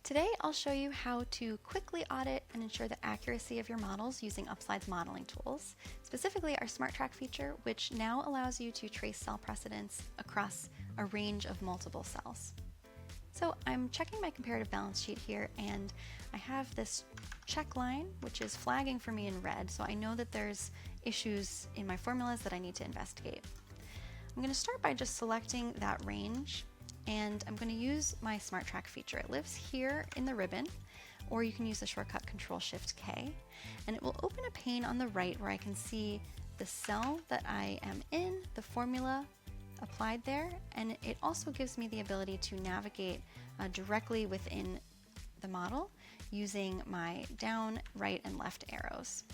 Today, I'll show you how to quickly audit and ensure the accuracy of your models using UpSlide's modeling tools, specifically our Smart Track feature, which now allows you to trace cell precedents across a range of multiple cells. So I'm checking my comparative balance sheet here, and I have this check line, which is flagging for me in red, so I know that there's issues in my formulas that I need to investigate. I'm going to start by just selecting that range, and I'm going to use my Smart Track feature. It lives here in the ribbon, or you can use the shortcut Control-Shift-K, and it will open a pane on the right where I can see the cell that I am in, the formula applied there, and it also gives me the ability to navigate directly within the model using my down, right, and left arrows.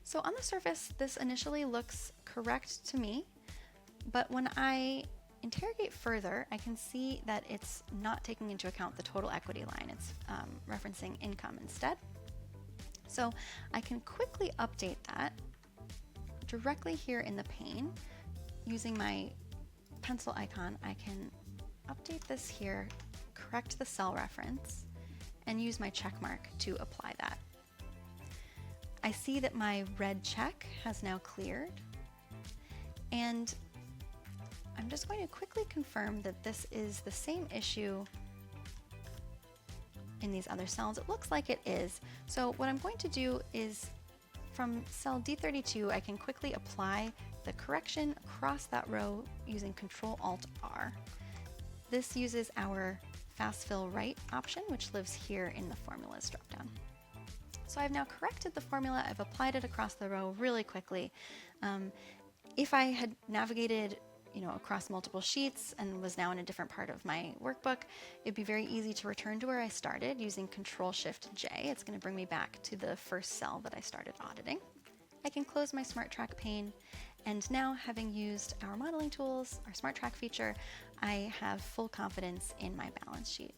So on the surface, this initially looks correct to me, but when I interrogate further, I can see that it's not taking into account the total equity line. It's referencing income instead. So I can quickly update that directly here in the pane. Using my pencil icon, I can update this here, correct the cell reference, and use my check mark to apply that. I see that my red check has now cleared, and I'm just going to quickly confirm that this is the same issue in these other cells. It looks like it is. So what I'm going to do is, from cell D32, I can quickly apply the correction across that row using Control-Alt-R. This uses our Fast Fill Right option, which lives here in the Formulas dropdown. So I've now corrected the formula. I've applied it across the row really quickly. If I had navigated across multiple sheets and was now in a different part of my workbook, it'd be very easy to return to where I started using Control-Shift-J. It's going to bring me back to the first cell that I started auditing. I can close my Smart Track pane, and now, having used our modeling tools, our Smart Track feature, I have full confidence in my balance sheet.